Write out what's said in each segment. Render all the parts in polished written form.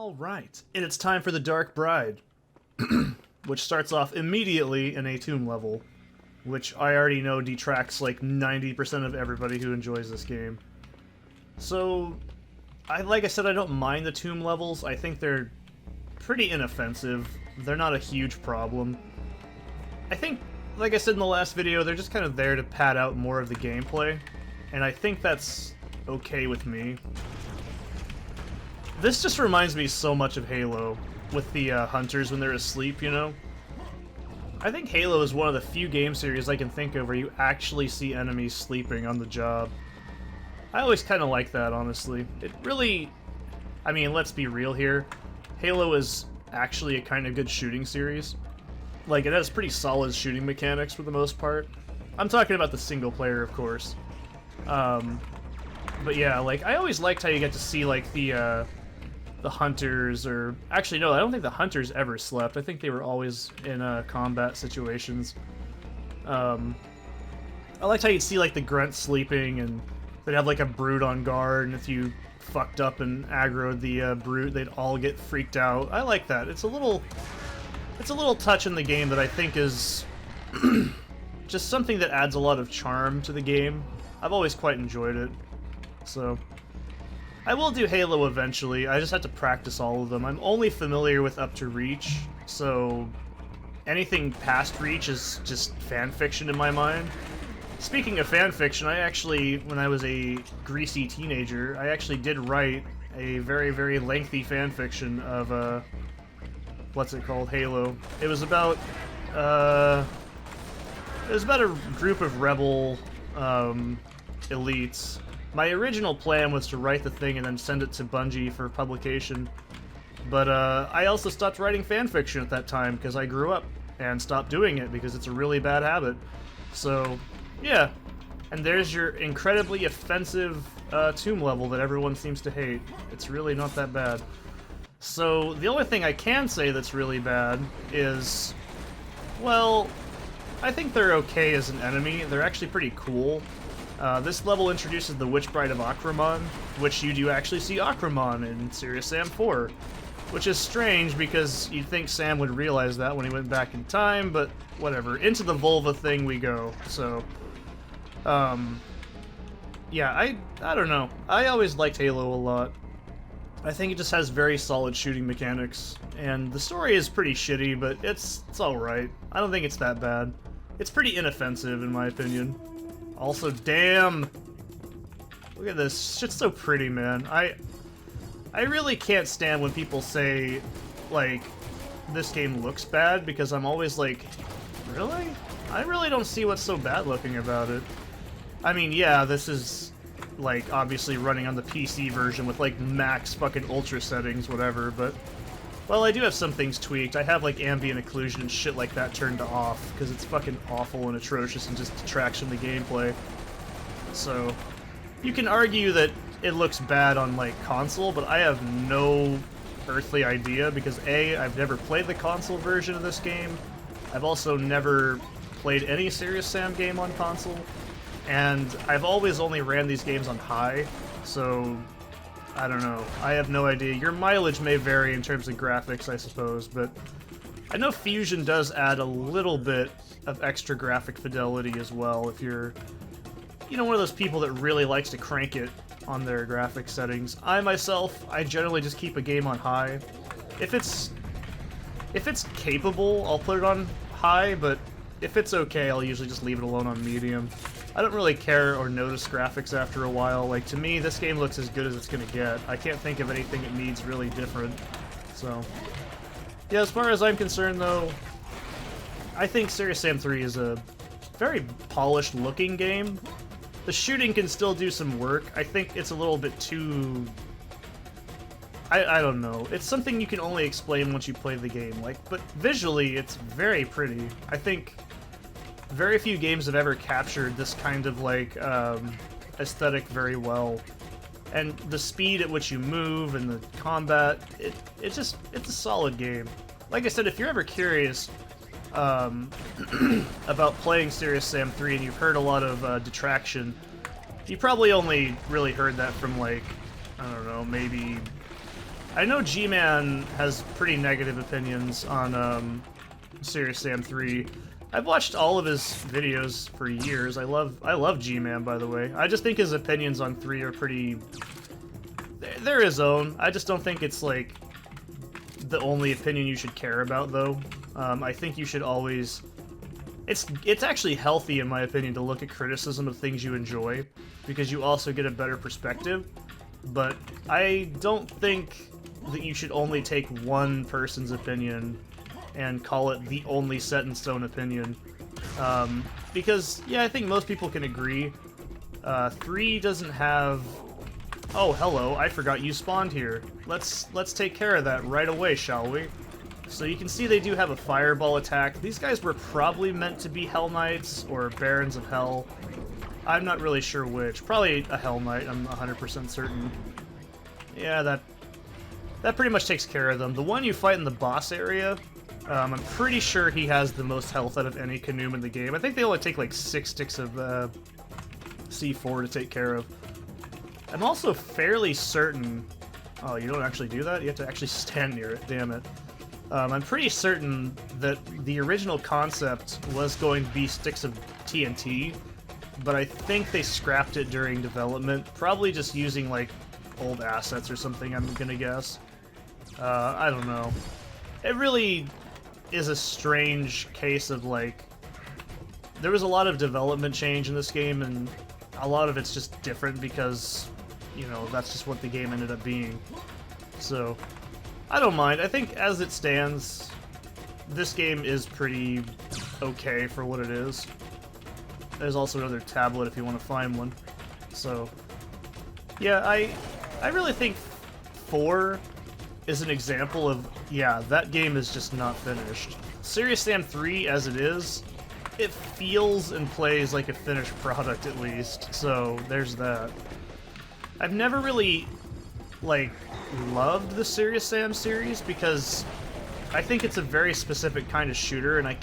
Alright, and it's time for the Dark Bride, which starts off immediately in a tomb level, which I already know detracts like 90% of everybody who enjoys this game. So, like I said, I don't mind the tomb levels. I think they're pretty inoffensive. They're not a huge problem. I think, like I said in the last video, they're just kind of there to pad out more of the gameplay, and I think that's okay with me. This just reminds me so much of Halo, with the hunters when they're asleep, you know? I think Halo is one of the few game series I can think of where you actually see enemies sleeping on the job. I always kind of like that, honestly. It really... I mean, let's be real here. Halo is actually a kind of good shooting series. Like, it has pretty solid shooting mechanics for the most part. I'm talking about the single player, of course. But yeah, like, I always liked how you get to see, like, the hunters, or... Actually, no, I don't think the hunters ever slept. I think they were always in combat situations. I liked how you'd see, like, the grunts sleeping, and they'd have, like, a brute on guard, and if you fucked up and aggroed the brute, they'd all get freaked out. I like that. It's a little touch in the game that I think is just something that adds a lot of charm to the game. I've always quite enjoyed it. So, I will do Halo eventually. I just have to practice all of them. I'm only familiar with up to Reach, so anything past Reach is just fanfiction in my mind. Speaking of fanfiction, I actually, when I was a greasy teenager, I actually did write a very, very lengthy fanfiction of, what's it called? Halo. It was about a group of rebel, elites. My original plan was to write the thing and then send it to Bungie for publication, but I also stopped writing fanfiction at that time because I grew up and stopped doing it because it's a really bad habit. So, yeah. And there's your incredibly offensive tomb level that everyone seems to hate. It's really not that bad. So, the only thing I can say that's really bad is, well, I think they're okay as an enemy. They're actually pretty cool. This level introduces the Witch Bride of Akraman, which you do actually see Akraman in Serious Sam 4, which is strange because you'd think Sam would realize that when he went back in time, but whatever. Into the vulva thing we go, so... yeah, I don't know. I always liked Halo a lot. I think it just has very solid shooting mechanics, and the story is pretty shitty, but it's alright. I don't think it's that bad. It's pretty inoffensive, in my opinion. Also, damn! Look at this. Shit's so pretty, man. I really can't stand when people say, like, this game looks bad, because I'm always like, really? I really don't see what's so bad looking about it. I mean, yeah, this is, like, obviously running on the PC version with, like, max fucking ultra settings, whatever, but... Well, I do have some things tweaked. I have, like, ambient occlusion and shit like that turned off, because it's fucking awful and atrocious and just detracts from the gameplay. So, you can argue that it looks bad on, like, console, but I have no earthly idea, because A, I've never played the console version of this game, I've also never played any Serious Sam game on console, and I've always only ran these games on high, so... I don't know. I have no idea. Your mileage may vary in terms of graphics, I suppose, but I know Fusion does add a little bit of extra graphic fidelity as well if you're, you know, one of those people that really likes to crank it on their graphic settings. I myself, I generally just keep a game on high. If it's capable, I'll put it on high, but if it's okay, I'll usually just leave it alone on medium. I don't really care or notice graphics after a while. Like, to me, this game looks as good as it's gonna get. I can't think of anything it needs really different. So, yeah, as far as I'm concerned, though, I think Serious Sam 3 is a very polished-looking game. The shooting can still do some work. I think it's a little bit too... I don't know. It's something you can only explain once you play the game. Like, but visually, it's very pretty. I think... very few games have ever captured this kind of, like, aesthetic very well. And the speed at which you move and the combat, it's a solid game. Like I said, if you're ever curious about playing Serious Sam 3 and you've heard a lot of detraction, you probably only really heard that from, like, I don't know, maybe I know G-Man has pretty negative opinions on Serious Sam 3. I've watched all of his videos for years. I love G-Man, by the way. I just think his opinions on 3 are pretty... They're his own. I just don't think it's, like, the only opinion you should care about, though. I think you should always... It's actually healthy, in my opinion, to look at criticism of things you enjoy, because you also get a better perspective. But I don't think that you should only take one person's opinion and call it the only set-in-stone opinion. Because, yeah, I think most people can agree. 3 doesn't have... Oh, hello, I forgot you spawned here. Let's take care of that right away, shall we? So you can see they do have a fireball attack. These guys were probably meant to be Hell Knights or Barons of Hell. I'm not really sure which. Probably a Hell Knight, I'm 100% certain. Yeah, that pretty much takes care of them. The one you fight in the boss area, I'm pretty sure he has the most health out of any Canoom in the game. I think they only take like 6 sticks of C4 to take care of. I'm also fairly certain... Oh, you don't actually do that? You have to actually stand near it, damn it. I'm pretty certain that the original concept was going to be sticks of TNT, but I think they scrapped it during development, probably just using, like, old assets or something, I'm gonna guess. I don't know. It really is a strange case of, like... There was a lot of development change in this game, and a lot of it's just different because, you know, that's just what the game ended up being. So... I don't mind. I think as it stands, this game is pretty okay for what it is. There's also another tablet if you want to find one. So, yeah, I really think 4 is an example of, yeah, that game is just not finished. Serious Sam 3, as it is, it feels and plays like a finished product at least, so there's that. I've never really, like, loved the Serious Sam series because I think it's a very specific kind of shooter, and I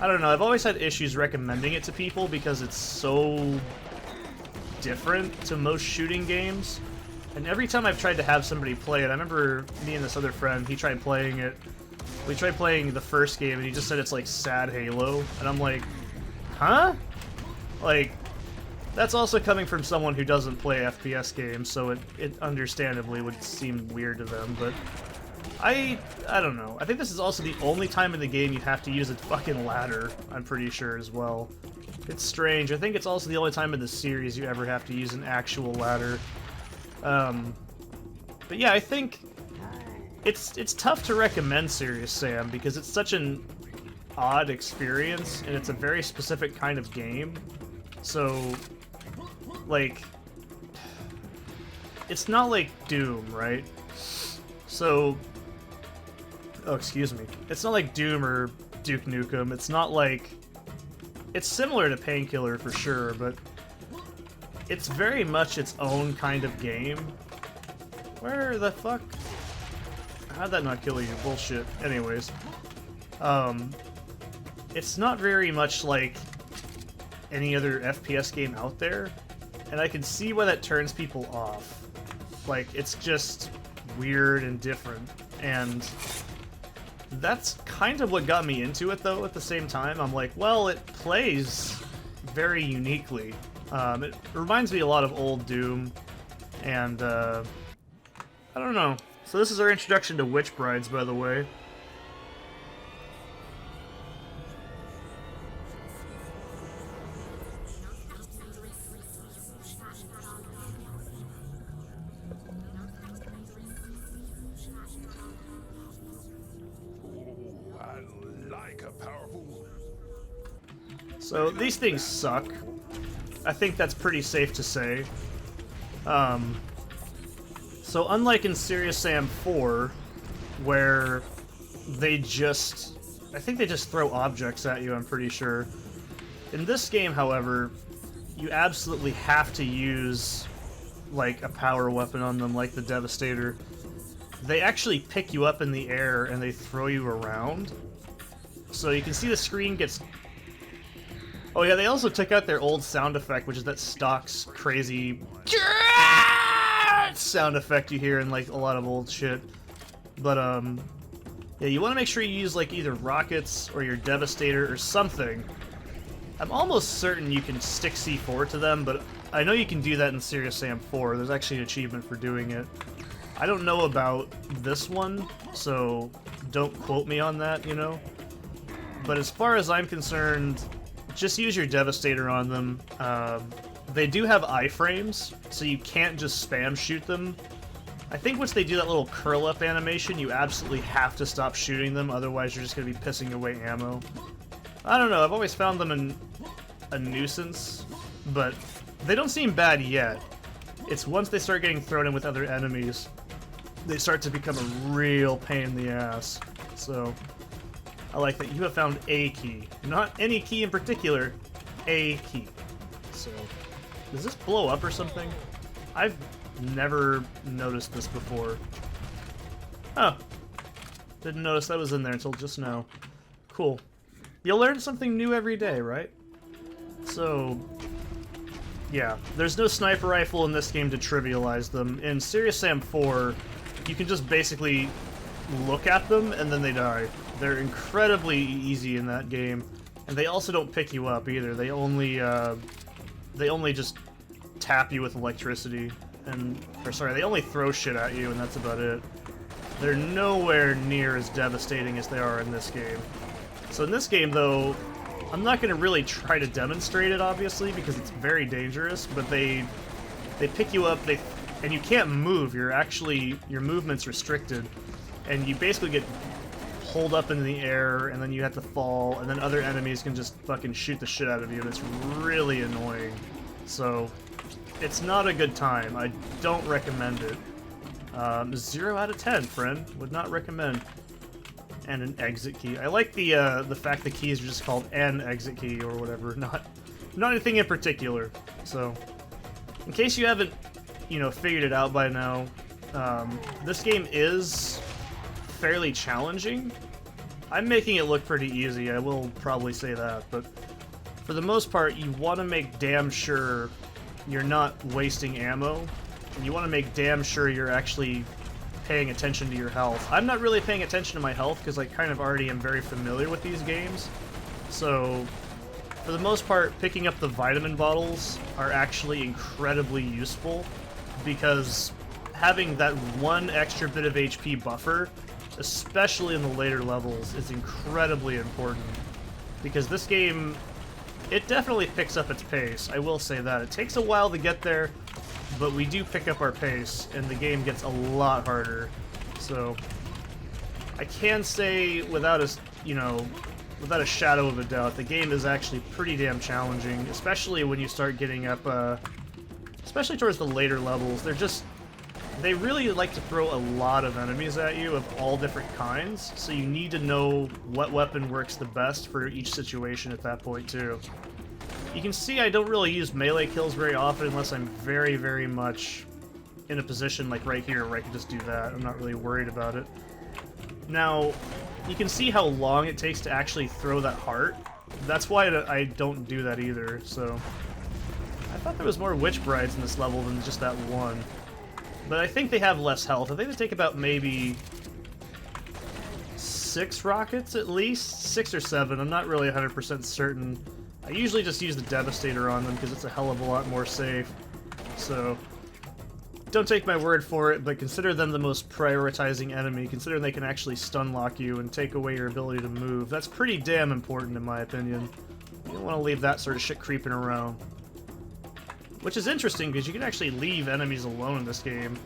don't know, I've always had issues recommending it to people because it's so different to most shooting games. And every time I've tried to have somebody play it, I remember me and this other friend, he tried playing it. We tried playing the first game and he just said it's like sad Halo, and I'm like, huh? Like, that's also coming from someone who doesn't play FPS games, so it understandably would seem weird to them, but I don't know. I think this is also the only time in the game you have to use a fucking ladder, I'm pretty sure, as well. It's strange. I think it's also the only time in the series you ever have to use an actual ladder. But yeah, I think it's tough to recommend Serious Sam because it's such an odd experience, and it's a very specific kind of game. So, like, it's not like Doom, right? So, oh, excuse me. It's not like Doom or Duke Nukem. It's not like... It's similar to Painkiller for sure, but it's very much its own kind of game. Where the fuck? How'd that not kill you? Bullshit. Anyways. It's not very much like any other FPS game out there, and I can see why that turns people off. Like, it's just weird and different, and that's kind of what got me into it, though, at the same time. I'm like, well, it plays very uniquely. It reminds me a lot of old Doom, and, I don't know. So this is our introduction to Witch Brides, by the way. So these things suck. I think that's pretty safe to say. So unlike in Serious Sam 4, where they just... I think they just throw objects at you, I'm pretty sure. In this game, however, you absolutely have to use, like, a power weapon on them, like the Devastator. They actually pick you up in the air and they throw you around. So you can see the screen gets... Oh yeah, they also took out their old sound effect, which is that stock's crazy... sound effect you hear in like a lot of old shit. But yeah, you want to make sure you use like either rockets or your Devastator or something. I'm almost certain you can stick C4 to them, but I know you can do that in Serious Sam 4. There's actually an achievement for doing it. I don't know about this one, so don't quote me on that, you know? But as far as I'm concerned, just use your Devastator on them. They do have iframes, so you can't just spam shoot them. I think once they do that little curl-up animation, you absolutely have to stop shooting them, otherwise you're just going to be pissing away ammo. I don't know, I've always found them a nuisance, but they don't seem bad yet. It's once they start getting thrown in with other enemies, they start to become a real pain in the ass. So, I like that you have found a key. Not any key in particular, a key. So, does this blow up or something? I've never noticed this before. Oh. Didn't notice that was in there until just now. Cool. You'll learn something new every day, right? So, yeah. There's no sniper rifle in this game to trivialize them. In Serious Sam 4, you can just basically look at them and then they die. They're incredibly easy in that game. And they also don't pick you up either. They only just tap you with electricity, they only throw shit at you, and that's about it. They're nowhere near as devastating as they are in this game. So in this game, though, I'm not going to really try to demonstrate it, obviously, because it's very dangerous, but they pick you up, and you can't move. Your movement's restricted, and you basically get pulled up into the air, and then you have to fall, and then other enemies can just fucking shoot the shit out of you, and it's really annoying. So, it's not a good time. I don't recommend it. 0 out of 10, friend. Would not recommend. And an exit key. I like the fact the keys are just called an exit key or whatever, not anything in particular. So, in case you haven't, figured it out by now, this game is fairly challenging. I'm making it look pretty easy, I will probably say that, but for the most part, you want to make damn sure you're not wasting ammo, and you want to make damn sure you're actually paying attention to your health. I'm not really paying attention to my health because I kind of already am very familiar with these games, so for the most part, picking up the vitamin bottles are actually incredibly useful, because having that one extra bit of HP buffer, especially in the later levels, is incredibly important. Because this game, it definitely picks up its pace, I will say that. It takes a while to get there, but we do pick up our pace, and the game gets a lot harder. So, I can say without a shadow of a doubt, the game is actually pretty damn challenging, especially when you start getting up, especially towards the later levels. They really like to throw a lot of enemies at you of all different kinds, so you need to know what weapon works the best for each situation at that point too. You can see I don't really use melee kills very often unless I'm very, very much in a position like right here where I can just do that. I'm not really worried about it. Now, you can see how long it takes to actually throw that heart. That's why I don't do that either, so... I thought there was more witch brides in this level than just that one. But I think they have less health. I think they take about maybe 6 rockets at least? 6 or 7, I'm not really 100% certain. I usually just use the Devastator on them because it's a hell of a lot more safe. So, don't take my word for it, but consider them the most prioritizing enemy. Consider they can actually stun lock you and take away your ability to move. That's pretty damn important in my opinion. You don't want to leave that sort of shit creeping around. Which is interesting, because you can actually leave enemies alone in this game.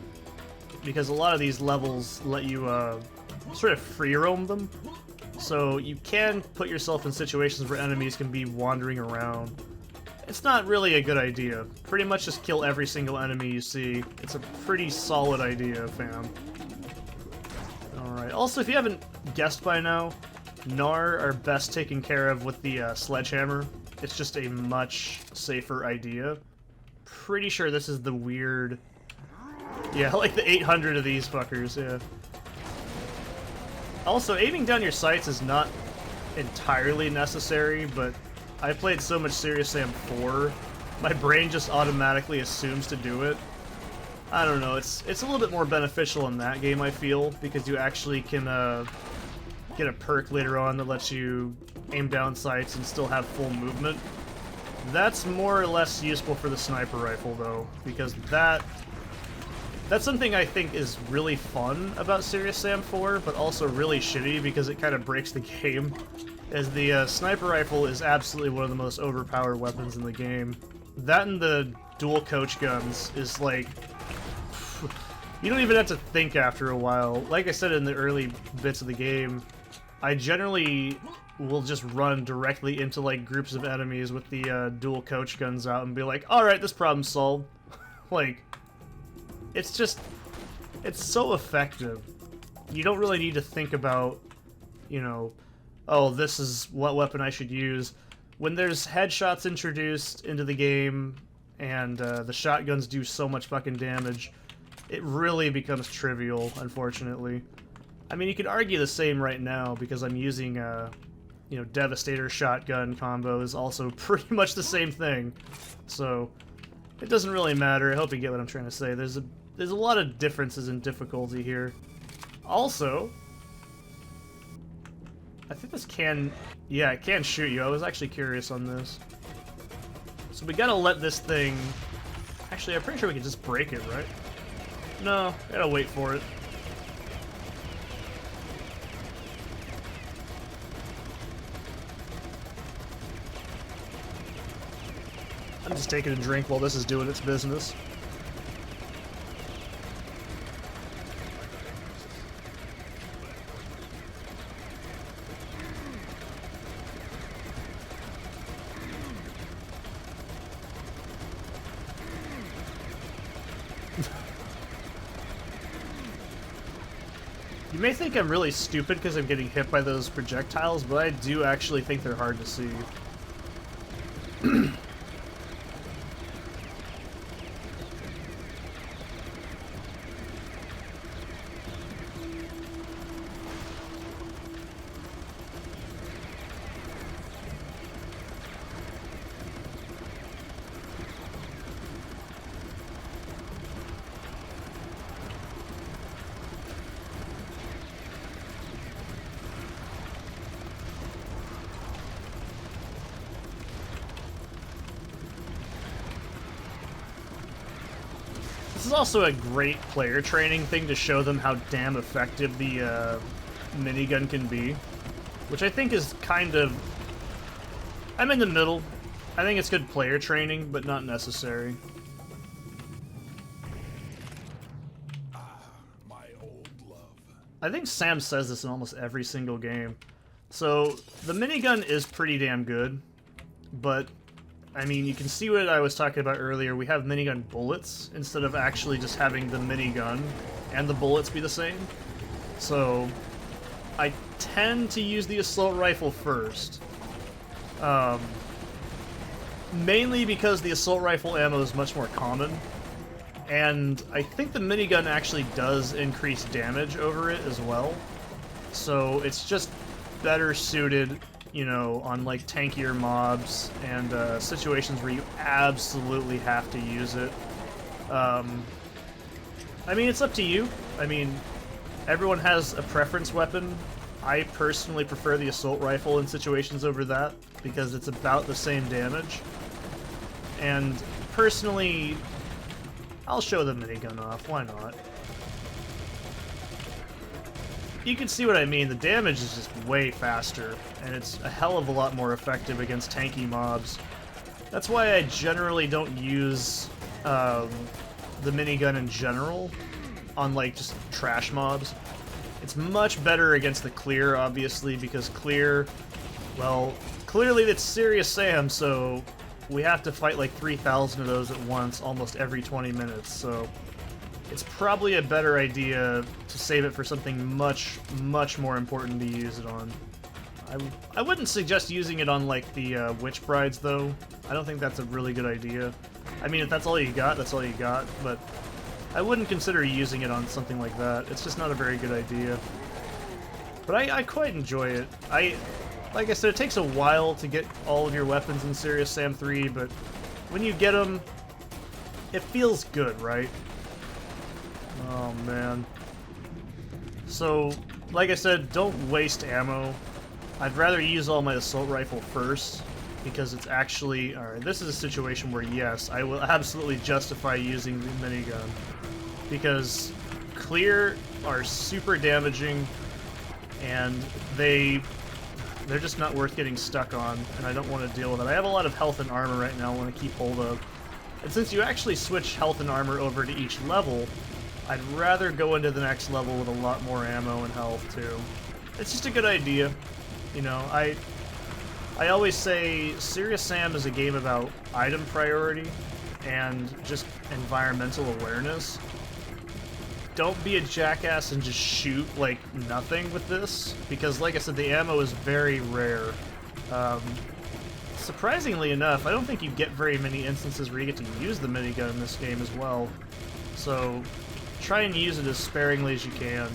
Because a lot of these levels let you, sort of free roam them. So you can put yourself in situations where enemies can be wandering around. It's not really a good idea. Pretty much just kill every single enemy you see. It's a pretty solid idea, fam. Alright, also if you haven't guessed by now, Gnar are best taken care of with the sledgehammer. It's just a much safer idea. Pretty sure this is the weird... Yeah, like the 800 of these fuckers, yeah. Also, aiming down your sights is not entirely necessary, but I played so much Serious Sam 4, my brain just automatically assumes to do it. I don't know, it's a little bit more beneficial in that game, I feel, because you actually can get a perk later on that lets you aim down sights and still have full movement. That's more or less useful for the sniper rifle, though, because that's something I think is really fun about Serious Sam 4, but also really shitty because it kind of breaks the game, as the sniper rifle is absolutely one of the most overpowered weapons in the game. That and the dual coach guns is like... you don't even have to think after a while. Like I said in the early bits of the game, I generally will just run directly into like groups of enemies with the dual coach guns out and be like, alright, this problem's solved. Like, it's so effective. You don't really need to think about, you know, oh, this is what weapon I should use. When there's headshots introduced into the game and the shotguns do so much fucking damage, it really becomes trivial, unfortunately. I mean, you could argue the same right now because I'm using, you know, Devastator shotgun combo is also pretty much the same thing. So, it doesn't really matter. I hope you get what I'm trying to say. There's a lot of differences in difficulty here. Also, I think this can... yeah, it can shoot you. I was actually curious on this. So we gotta let this thing... actually, I'm pretty sure we can just break it, right? No, I gotta wait for it. I'm just taking a drink while this is doing its business. You may think I'm really stupid because I'm getting hit by those projectiles, but I do actually think they're hard to see. This is also a great player training thing to show them how damn effective the minigun can be, which I think is kind of... I'm in the middle. I think it's good player training, but not necessary. My old love. I think Sam says this in almost every single game. So, the minigun is pretty damn good, but... I mean, you can see what I was talking about earlier. We have minigun bullets instead of actually just having the minigun and the bullets be the same. So, I tend to use the assault rifle first. Mainly because the assault rifle ammo is much more common. And I think the minigun actually does increase damage over it as well. So, it's just better suited, you know, on like tankier mobs and situations where you absolutely have to use it. I mean, it's up to you. I mean, everyone has a preference weapon. I personally prefer the assault rifle in situations over that because it's about the same damage. And personally, I'll show the minigun off. Why not? You can see what I mean. The damage is just way faster, and it's a hell of a lot more effective against tanky mobs. That's why I generally don't use the minigun in general on, like, just trash mobs. It's much better against the clear, obviously, because clear, well, clearly it's Serious Sam, so we have to fight like 3,000 of those at once almost every 20 minutes, so... it's probably a better idea to save it for something much, much more important to use it on. I wouldn't suggest using it on, like, the Witch Brides, though. I don't think that's a really good idea. I mean, if that's all you got, that's all you got, but I wouldn't consider using it on something like that. It's just not a very good idea. But I quite enjoy it. Like I said, it takes a while to get all of your weapons in Serious Sam 3, but when you get them, it feels good, right? Oh, man. So, like I said, don't waste ammo. I'd rather use all my assault rifle first, because it's actually... Alright, this is a situation where, yes, I will absolutely justify using the minigun. Because clear are super damaging, and they're just not worth getting stuck on, and I don't want to deal with it. I have a lot of health and armor right now I want to keep hold of. And since you actually switch health and armor over to each level, I'd rather go into the next level with a lot more ammo and health, too. It's just a good idea. You know, I always say Serious Sam is a game about item priority and just environmental awareness. Don't be a jackass and just shoot, like, nothing with this, because, like I said, the ammo is very rare. Surprisingly enough, I don't think you get very many instances where you get to use the minigun in this game as well. So, try and use it as sparingly as you can.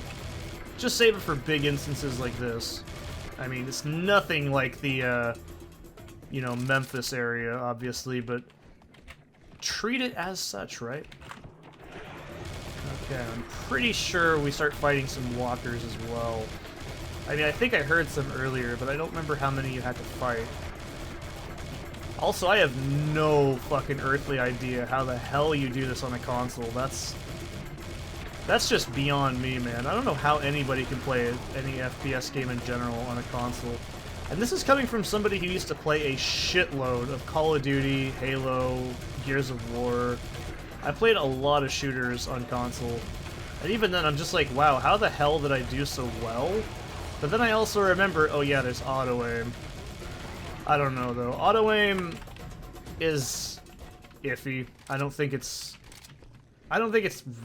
Just save it for big instances like this. I mean, it's nothing like the, you know, Memphis area, obviously, but treat it as such, right? Okay, I'm pretty sure we start fighting some walkers as well. I mean, I think I heard some earlier, but I don't remember how many you had to fight. Also, I have no fucking earthly idea how the hell you do this on a console. That's just beyond me, man. I don't know how anybody can play any FPS game in general on a console. And this is coming from somebody who used to play a shitload of Call of Duty, Halo, Gears of War. I played a lot of shooters on console. And even then, I'm just like, wow, how the hell did I do so well? But then I also remember, oh yeah, there's auto-aim. I don't know, though. Auto-aim is iffy. I don't think it's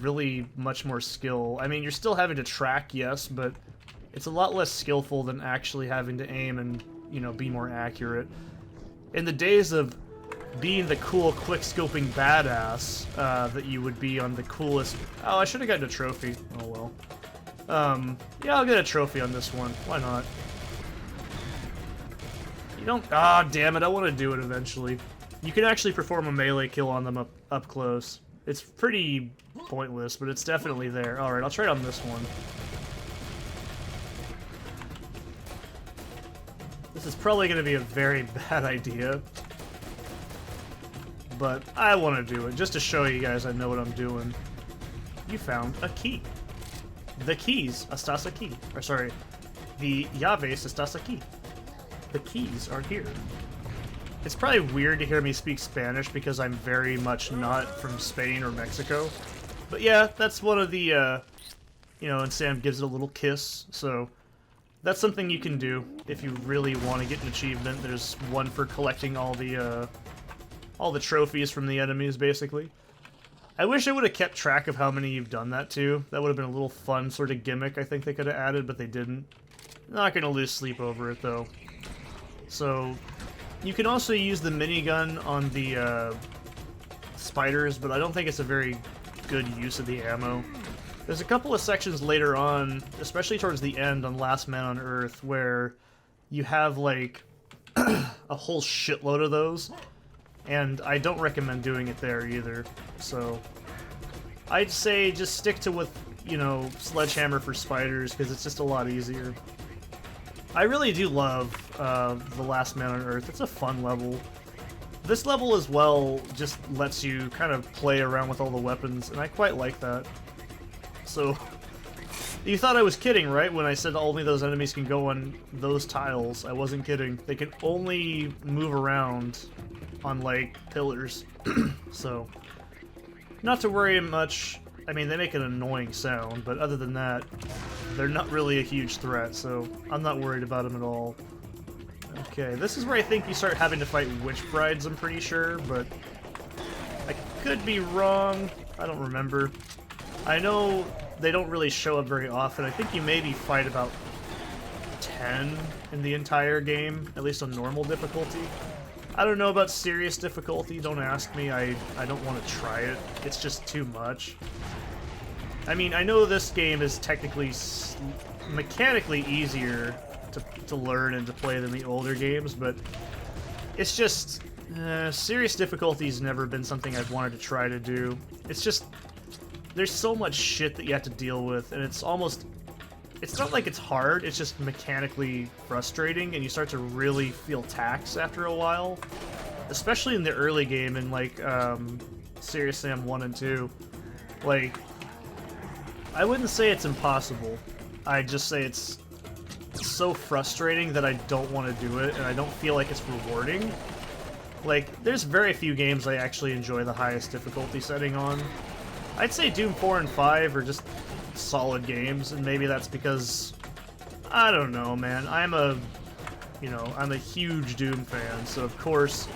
really much more skill. I mean, you're still having to track, yes, but it's a lot less skillful than actually having to aim and, you know, be more accurate. In the days of being the cool, quick-scoping badass that you would be on the coolest... Oh, I should have gotten a trophy. Oh, well. Yeah, I'll get a trophy on this one. Why not? You don't... Ah, damn it, I want to do it eventually. You can actually perform a melee kill on them up close. It's pretty pointless, but it's definitely there. Alright, I'll try it on this one. This is probably going to be a very bad idea. But I want to do it, just to show you guys I know what I'm doing. You found a key. The keys estás aquí. Or sorry, the llaves estás aquí. The keys are here. It's probably weird to hear me speak Spanish because I'm very much not from Spain or Mexico. But yeah, that's one of the, you know, and Sam gives it a little kiss, so that's something you can do if you really want to get an achievement. There's one for collecting all the trophies from the enemies, basically. I wish I would have kept track of how many you've done that to. That would have been a little fun sort of gimmick I think they could have added, but they didn't. Not gonna lose sleep over it, though. So, you can also use the minigun on the spiders, but I don't think it's a very good use of the ammo. There's a couple of sections later on, especially towards the end on Last Man on Earth, where you have, like, a whole shitload of those. And I don't recommend doing it there either, so I'd say just stick to with, you know, Sledgehammer for spiders, because it's just a lot easier. I really do love The Last Man on Earth. It's a fun level. This level as well just lets you kind of play around with all the weapons, and I quite like that. So, you thought I was kidding, right, when I said only those enemies can go on those tiles. I wasn't kidding. They can only move around on, like, pillars. So, not to worry much. I mean, they make an annoying sound, but other than that, they're not really a huge threat, so I'm not worried about them at all. Okay, this is where I think you start having to fight witch brides, I'm pretty sure, but I could be wrong. I don't remember. I know they don't really show up very often. I think you maybe fight about 10 in the entire game, at least on normal difficulty. I don't know about serious difficulty, don't ask me, I don't want to try it. It's just too much. I mean, I know this game is technically, mechanically easier to learn and to play than the older games, but it's just, serious difficulty's never been something I've wanted to try to do. It's just, there's so much shit that you have to deal with, and it's not like it's hard, it's just mechanically frustrating, and you start to really feel taxed after a while. Especially in the early game in, like, Serious Sam 1 and 2. Like, I wouldn't say it's impossible. I'd just say it's so frustrating that I don't want to do it, and I don't feel like it's rewarding. Like, there's very few games I actually enjoy the highest difficulty setting on. I'd say Doom 4 and 5 are just solid games, and maybe that's because, I don't know, man. I'm a huge Doom fan, so of course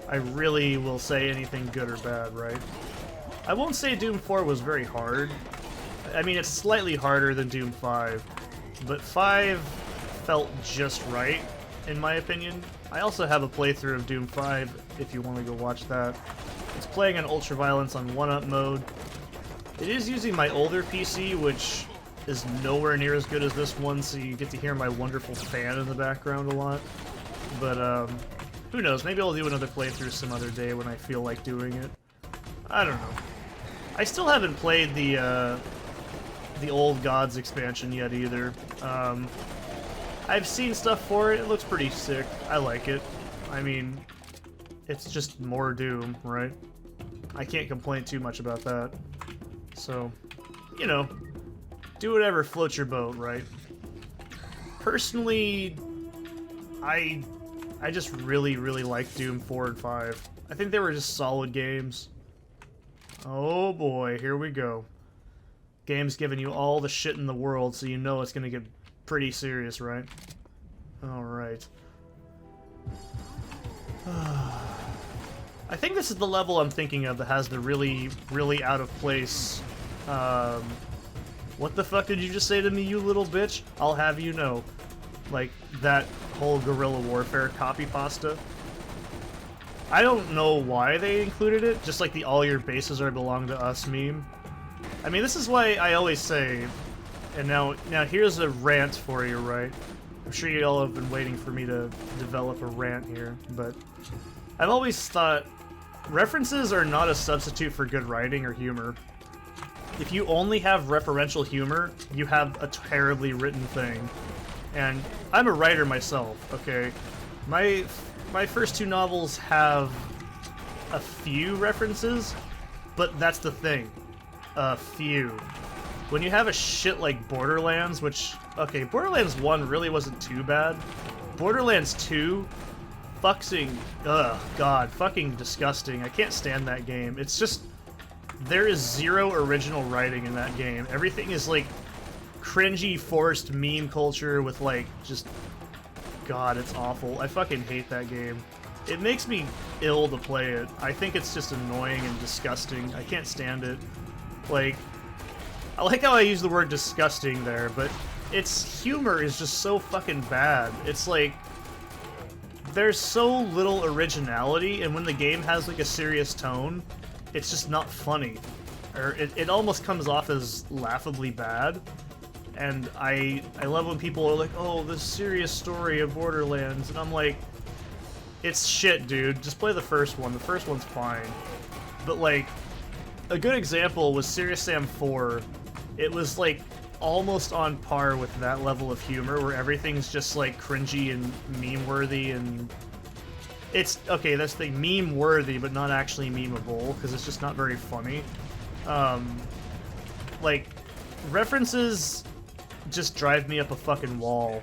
I really will say anything good or bad, right? I won't say Doom 4 was very hard. I mean, it's slightly harder than Doom 5, but 5 felt just right, in my opinion. I also have a playthrough of Doom 5, if you want to go watch that. It's playing on ultraviolence on 1-up mode. It is using my older PC, which is nowhere near as good as this one, so you get to hear my wonderful fan in the background a lot. But, who knows, maybe I'll do another playthrough some other day when I feel like doing it. I don't know. I still haven't played the Old Gods expansion yet either. I've seen stuff for it, it looks pretty sick. I like it. I mean, it's just more Doom, right? I can't complain too much about that. So, you know, do whatever floats your boat, right? Personally, I just really like Doom 4 and 5. I think they were just solid games. Oh boy, here we go. Game's giving you all the shit in the world, so you know it's gonna get pretty serious, right? Alright. I think this is the level I'm thinking of that has the really out of place, what the fuck did you just say to me, you little bitch? I'll have you know. Like, that whole guerrilla warfare copy pasta. I don't know why they included it, just like the all your bases are belong to us meme. I mean, this is why I always say, and now here's a rant for you, right? I'm sure you all have been waiting for me to develop a rant here, but I've always thought references are not a substitute for good writing or humor. If you only have referential humor, you have a terribly written thing. And I'm a writer myself, okay? My first 2 novels have a few references, but that's the thing. A few. When you have a shit like Borderlands, which, okay, Borderlands 1 really wasn't too bad. Borderlands 2, fucking, god, fucking disgusting. I can't stand that game. It's just, there is zero original writing in that game. Everything is like cringy, forced meme culture with like, just, god, it's awful. I fucking hate that game. It makes me ill to play it. I think it's just annoying and disgusting. I can't stand it. Like, I like how I use the word disgusting there, but its humor is just so fucking bad. It's like, there's so little originality, and when the game has like a serious tone, it's just not funny. Or it almost comes off as laughably bad. And I love when people are like, oh, this serious story of Borderlands, and I'm like, it's shit, dude. Just play the first one. The first one's fine. But like, a good example was Serious Sam 4. It was like almost on par with that level of humor where everything's just like cringy and meme-worthy, and it's, okay, that's the meme-worthy, but not actually memeable, because it's just not very funny. Like, references just drive me up a fucking wall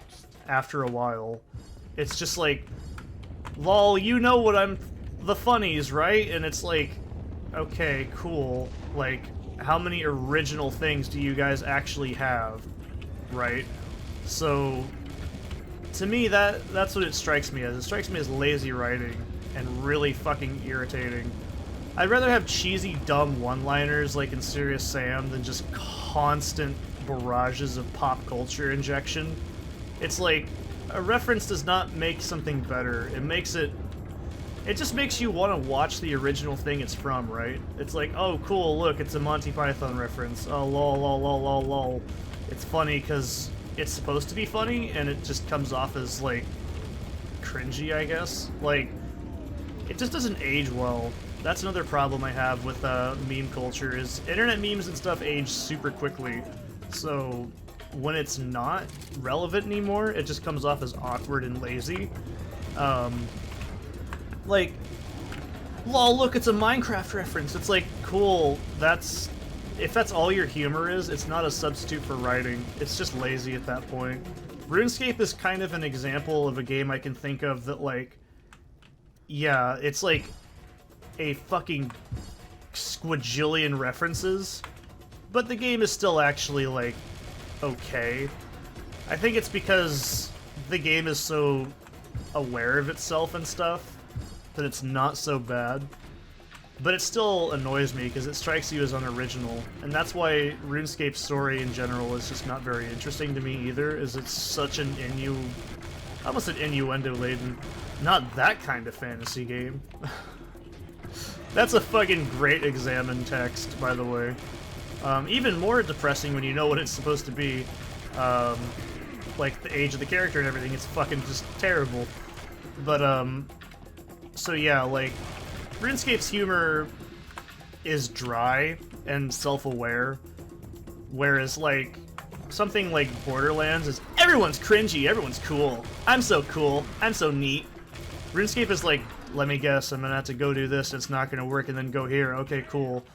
after a while. It's just like, lol, you know what I'm... the funnies, right? And it's like, okay, cool. Like, how many original things do you guys actually have, right? So, to me, that's what it strikes me as. It strikes me as lazy writing and really fucking irritating. I'd rather have cheesy, dumb one-liners like in Serious Sam than just constant barrages of pop culture injection. It's like, a reference does not make something better. It just makes you want to watch the original thing it's from, right? It's like, oh, cool, look, it's a Monty Python reference. Oh, lol, lol, lol, lol, lol. It's funny because it's supposed to be funny, and it just comes off as, like, cringy, I guess. Like, it just doesn't age well. That's another problem I have with meme culture is internet memes and stuff age super quickly. So when it's not relevant anymore, it just comes off as awkward and lazy. Like, lol, look, it's a Minecraft reference. It's like, cool, if that's all your humor is, it's not a substitute for writing. It's just lazy at that point. RuneScape is kind of an example of a game I can think of that, like, yeah, it's like a fucking squajillion references, but the game is still actually, like, okay. I think it's because the game is so aware of itself and stuff that it's not so bad. But it still annoys me because it strikes you as unoriginal, and that's why RuneScape's story in general is just not very interesting to me either, is it's such an almost an innuendo-laden, not that kind of fantasy game. That's a fucking great examine text, by the way. Even more depressing when you know what it's supposed to be. Like the age of the character and everything, it's fucking just terrible. But, so yeah, like, RuneScape's humor is dry and self-aware, whereas, like, something like Borderlands is, everyone's cringy, everyone's cool, I'm so cool, I'm so neat. RuneScape is like, let me guess, I'm gonna have to go do this, it's not gonna work, and then go here, okay, cool.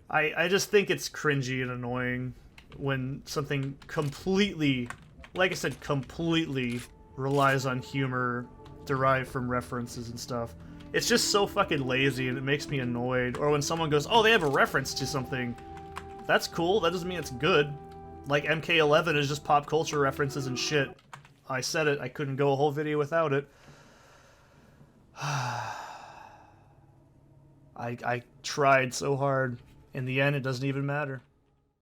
I just think it's cringy and annoying when something completely, like I said, completely relies on humor derived from references and stuff. It's just so fucking lazy and it makes me annoyed. Or when someone goes, oh, they have a reference to something. That's cool, that doesn't mean it's good. Like MK11 is just pop culture references and shit. I said it, I couldn't go a whole video without it. I tried so hard. In the end, it doesn't even matter.